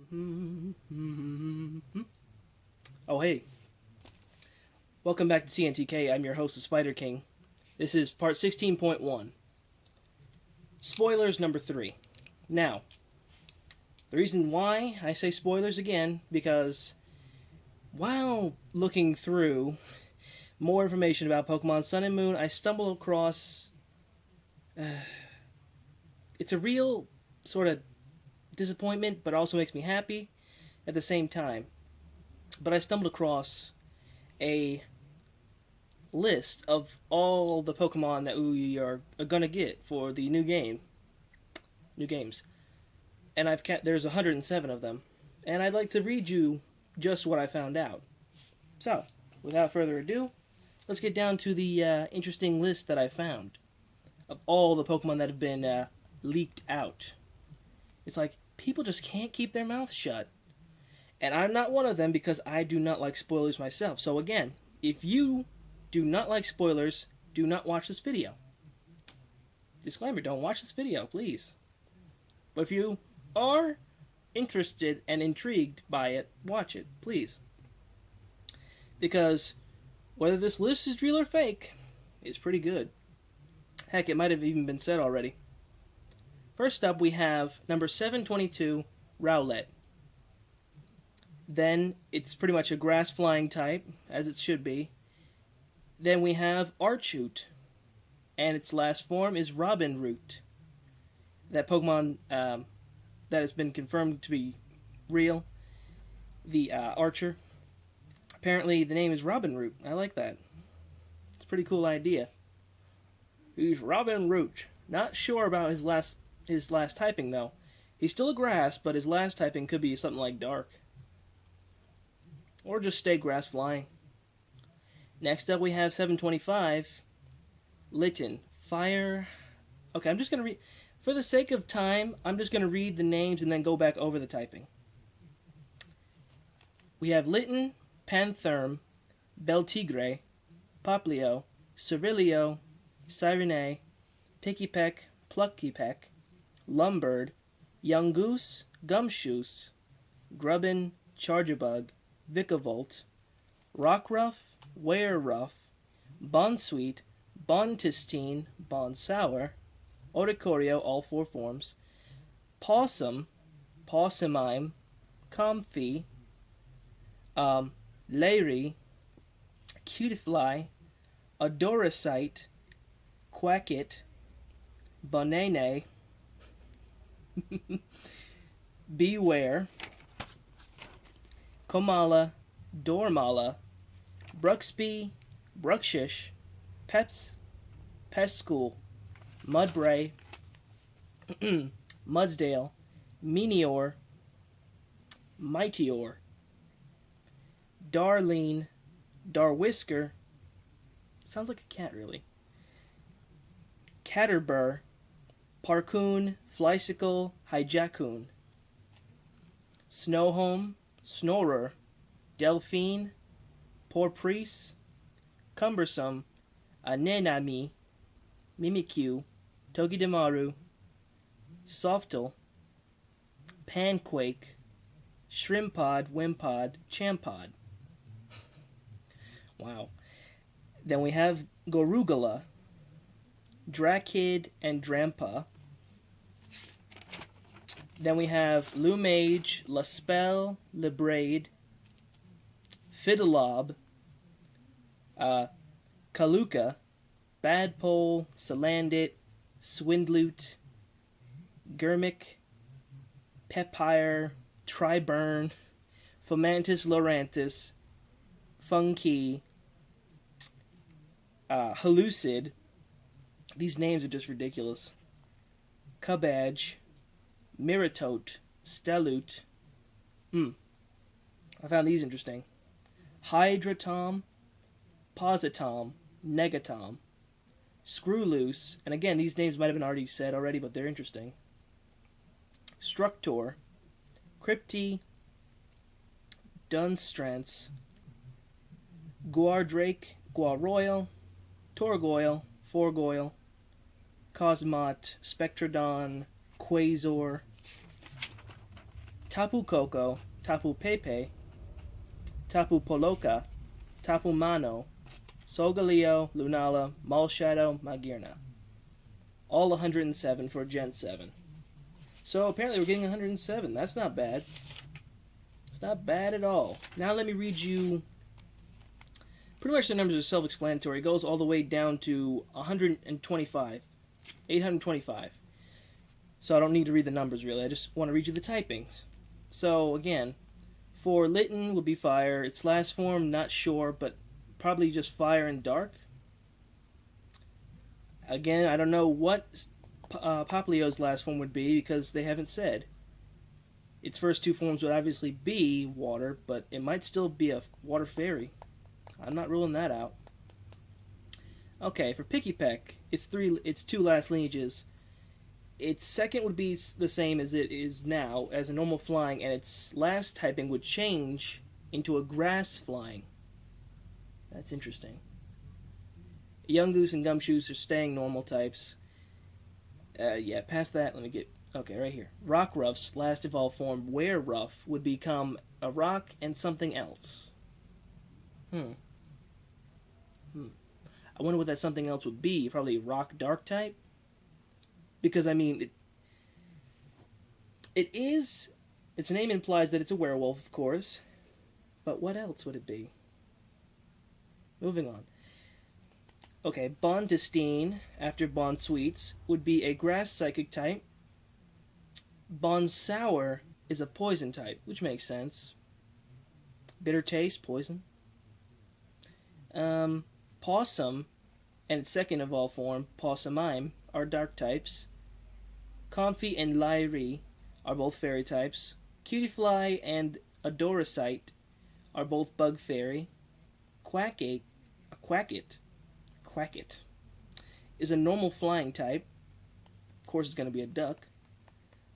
Oh, hey. Welcome back to TNTK. I'm your host, the Spider King. This is part 16.1. Spoilers number 3. Now, the reason why I say spoilers again, because while looking through more information about Pokemon Sun and Moon, I stumbled across... it's a real sort of disappointment, but also makes me happy at the same time. But I stumbled across a list of all the Pokemon that we are gonna get for the new games. And there's 107 of them. And I'd like to read you just what I found out. So, without further ado, let's get down to the interesting list that I found of all the Pokemon that have been leaked out. It's like, people just can't keep their mouths shut. And I'm not one of them because I do not like spoilers myself. So again, if you do not like spoilers, do not watch this video. Disclaimer, don't watch this video, please. But if you are interested and intrigued by it, watch it, please. Because whether this list is real or fake, it's pretty good. Heck, it might have even been said already. First up, we have number 722, Rowlet. Then, it's pretty much a grass-flying type, as it should be. Then we have Archoot, and its last form is Robinroot. That Pokemon that has been confirmed to be real, the Archer. Apparently, the name is Robinroot. I like that. It's a pretty cool idea. He's Robinroot. Not sure about his last typing, though. He's still a grass, but his last typing could be something like Dark. Or just stay grass flying. Next up we have 725, Litten. Fire... Okay, I'm just going to read... For the sake of time, I'm just going to read the names and then go back over the typing. We have Litten, Pantherm, Beltigre, Poplio, Cerilio, Sirene, Pikipek, Pluckypeck, Lumbird, Young Goose, Gumshoos, Grubbin, Charjabug, Vikavolt, Rockruff, Wereruff, Bonsweet, Bontistine, Bonsour, Oricorio, all 4 forms, Possum, Possumime, Comfy, Lairy, Cutiefly, Adoricite, Quackit, Bonene, Beware, Komala, Dormala, Bruxby, Bruxish, Pescool, Mudbray, Mudsdale, Meteor, Mightior, Darlene, Darwisker, sounds like a cat really, Caterburr, Parkoon, Flysicle, Hijacoon, Snowhome, Snorer, Delphine, Porprice, Cumbersome, Anenami, Mimikyu, Togedemaru, Softle, Panquake, Shrimpod, Wimpod, Champod. Wow. Then we have Gorugala, Drakid, and Drampa. Then we have Lumage, Lespel, Lebraid, Fiddleob, Kaluka, Badpole, Salandit, Swindlute, Gurmick, Pepire, Triburn, Fomantis Lorantis, Funky, Hallucid. These names are just ridiculous. Cubadge, Miratote, Stellute. I found these interesting. Hydratom, Positom, Negatom, Screwloose, and again, these names might have been already said already, but they're interesting. Structor, Crypti, Dunstrance, Guardrake, Guaroil, Torgoyle, Forgoyle, Cosmot, Spectrodon, Quasor, Tapu Koko, Tapu Pepe, Tapu Poloka, Tapu Mano, Solgaleo, Lunala, Malshadow, Magearna. All 107 for Gen 7. So apparently we're getting 107. That's not bad. It's not bad at all. Now let me read you... Pretty much the numbers are self-explanatory. It goes all the way down to 125. 825. So I don't need to read the numbers, really. I just want to read you the typings. So, again, for Litten would be fire. Its last form, not sure, but probably just fire and dark. Again, I don't know what Popplio's last form would be because they haven't said. Its first two forms would obviously be water, but it might still be a water fairy. I'm not ruling that out. Okay, for Pikipek, its two last lineages. Its second would be the same as it is now, as a normal flying, and its last typing would change into a grass flying. That's interesting. Yungoos and Gumshoos are staying normal types. Yeah, past that, let me get... Okay, right here. Rockruff's last evolved form, Wereruff, would become a rock and something else. I wonder what that something else would be. Probably rock dark type? Because, I mean, its name implies that it's a werewolf, of course. But what else would it be? Moving on. Okay, Bondestine, after Bondsweets, would be a grass psychic type. Bonsour is a poison type, which makes sense. Bitter taste, poison. Possum, and its second evolved form, Possumime, are dark types. Comfy and Lyrie are both fairy types. Cutiefly and Adoricite are both bug fairy. Quackit is a normal flying type. Of course, it's going to be a duck.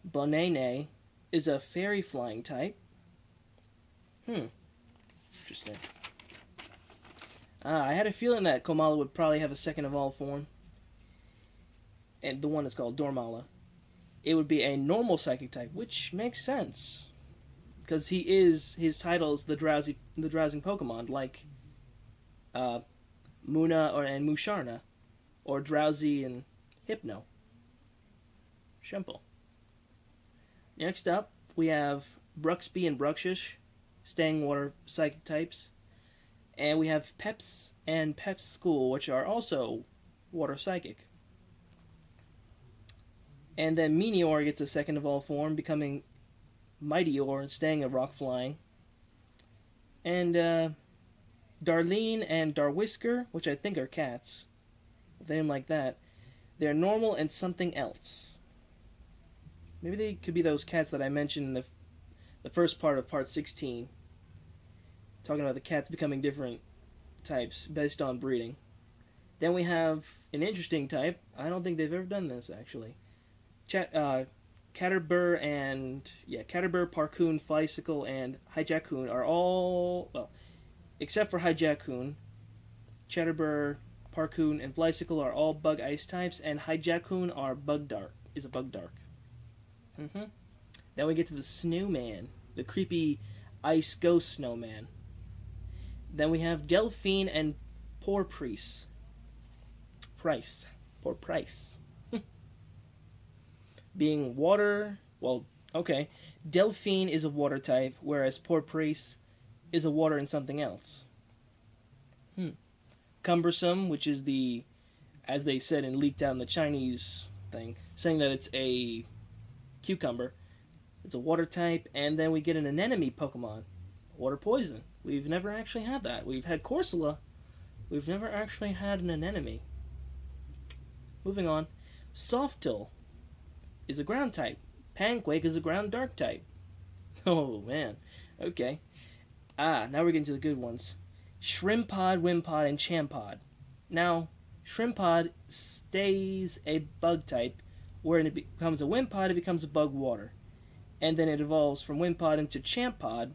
Bonene is a fairy flying type. Interesting. I had a feeling that Komala would probably have a second evolved form. And the one is called Dormala. It would be a normal psychic type, which makes sense. Because his title is the drowsing Pokemon, like Muna and Musharna, or Drowsy and Hypno. Simple. Next up, we have Bruxby and Bruxish, staying water psychic types. And we have Peps and Peps School, which are also water psychic. And then Meteor gets a second evolved form, becoming Mightior, staying a rock flying. And Darlene and Darwisker, which I think are cats, if they didn't like that, they're normal and something else. Maybe they could be those cats that I mentioned in the first part of part 16. Talking about the cats becoming different types based on breeding. Then we have an interesting type. I don't think they've ever done this, actually. Caterbur, Parkoon, Flysicle, and Hijackun are all... Well, except for Hijackun, Caterbur, Parkoon, and Flysicle are all bug ice types, and Hijackun is a bug dark. Then we get to the Snowman, the creepy ice ghost snowman. Then we have Delphine and Poor Price. Poor Price. Being water... Well, okay. Delphine is a water type, whereas Poor Price is a water and something else. Cumbersome, which is the... As they said and leaked out in the Chinese thing, saying that it's a cucumber. It's a water type, and then we get an anemone Pokemon. Water poison. We've never actually had that. We've had Corsola. We've never actually had an anemone. Moving on. Softil is a ground type. Panquake is a ground dark type. Oh, man. Okay. Now we're getting to the good ones. Shrimpod, Wimpod, and Champod. Now, Shrimpod stays a bug type. When it becomes a Wimpod, it becomes a bug water. And then it evolves from Wimpod into Champod.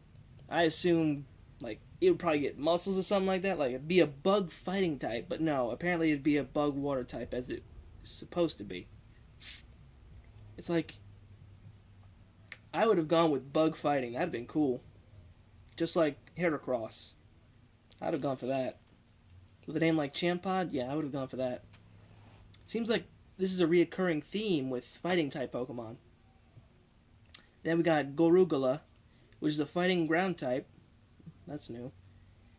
I assume, like, it would probably get muscles or something like that. Like, it'd be a bug fighting type. But no, apparently it'd be a bug water type as it's supposed to be. It's like... I would have gone with bug fighting. That'd have been cool. Just like Heracross. I'd have gone for that. With a name like Champod, yeah, I would have gone for that. Seems like this is a reoccurring theme with fighting type Pokemon. Then we got Gorugala, which is a fighting ground type. That's new.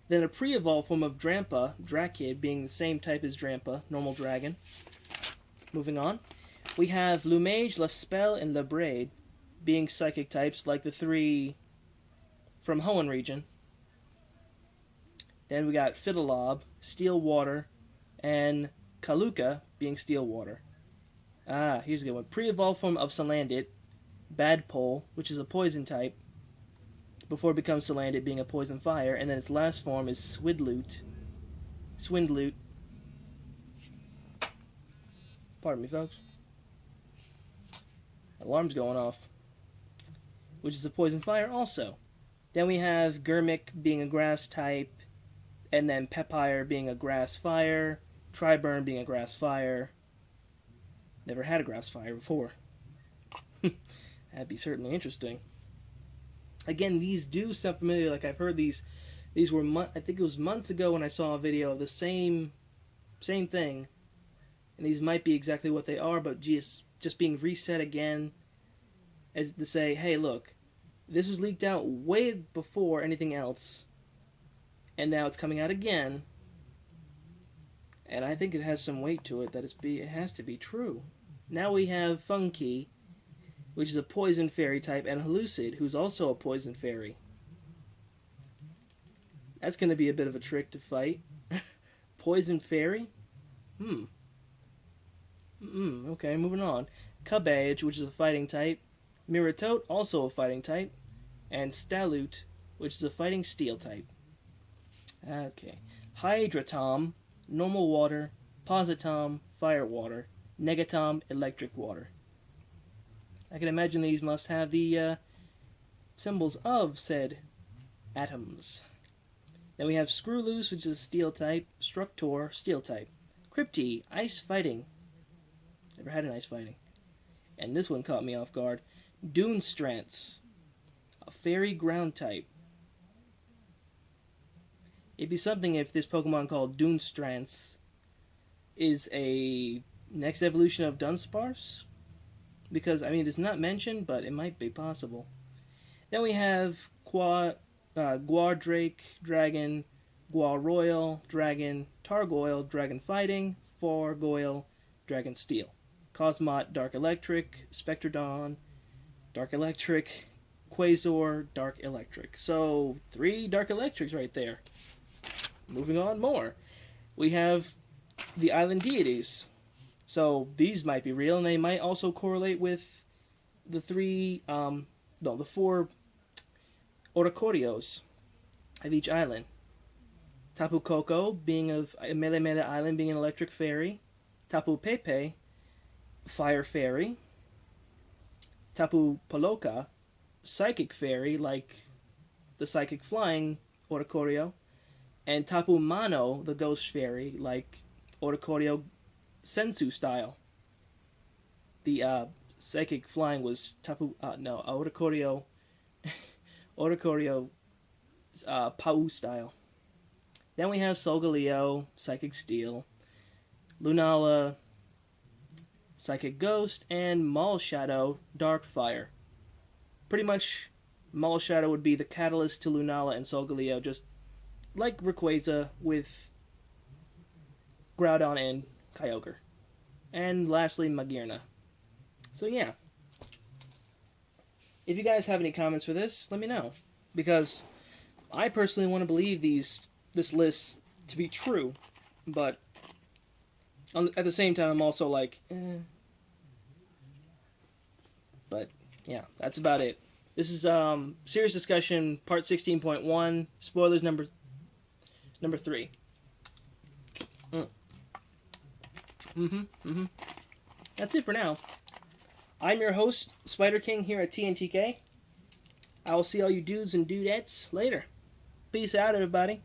Then a pre-evolved form of Drampa, Drakid, being the same type as Drampa, normal dragon. Moving on. We have Lumage, Lespel, and Lebraid, being psychic types like the three from Hoenn region. Then we got Fiddlelob, Steel Water, and Kaluka, being Steel Water. Here's a good one. Pre-evolved form of Salandit, Badpole, which is a poison type, before it becomes Salandit, being a poison fire, and then its last form is Swindloot. Pardon me, folks. Alarm's going off. Which is a poison fire also. Then we have Gurmik being a grass type, and then Pepire being a grass fire, Triburn being a grass fire. Never had a grass fire before. That'd be certainly interesting. Again, these do sound familiar. Like I've heard these were I think it was months ago when I saw a video of the same thing, and these might be exactly what they are, but just being reset again, as to say, hey, look, this was leaked out way before anything else, and now it's coming out again, and I think it has some weight to it that it has to be true. Now we have Funky, which is a poison fairy type, and Hallucid, who's also a poison fairy. That's going to be a bit of a trick to fight. Poison fairy? Okay, moving on. Cubage, which is a fighting type. Miratote, also a fighting type. And Staloot, which is a fighting steel type. Okay. Hydratom, normal water. Positom, fire water. Negatom, electric water. I can imagine these must have the symbols of said atoms. Then we have Screwloose, which is a steel type. Structor, steel type. Crypty, ice fighting. Never had an ice fighting. And this one caught me off guard. Dunestrance, a fairy ground type. It'd be something if this Pokemon called Dunestrance is a next evolution of Dunsparce. Because, I mean, it's not mentioned, but it might be possible. Then we have Guardrake, Dragon, Guaroyal, Dragon, Targoyle, Dragon Fighting, Fargoyle, Dragon Steel. Cosmot, Dark Electric, Spectrodon, Dark Electric, Quasar, Dark Electric. So, 3 Dark Electrics right there. Moving on more. We have the Island Deities. So these might be real, and they might also correlate with the 4 Oricorios of each island. Tapu Koko, being of Melemele Island, being an electric fairy. Tapu Pepe, fire fairy. Tapu Paloka, psychic fairy, like the psychic flying Oricorio. And Tapu Mano, the ghost fairy, like Oricorio Sensu style. The psychic flying was Oricorio Pau style. Then we have Solgaleo, Psychic Steel, Lunala, Psychic Ghost, and Maul Shadow, Dark Fire. Pretty much, Maul Shadow would be the catalyst to Lunala and Solgaleo, just like Rayquaza with Groudon and Kyogre. And lastly, Magearna. So yeah. If you guys have any comments for this, let me know. Because I personally want to believe this list to be true. But at the same time, I'm also like, But yeah, that's about it. This is Serious Discussion Part 16.1. Spoilers number 3. That's it for now. I'm your host, Spider King, here at TNTK. I will see all you dudes and dudettes later. Peace out, everybody.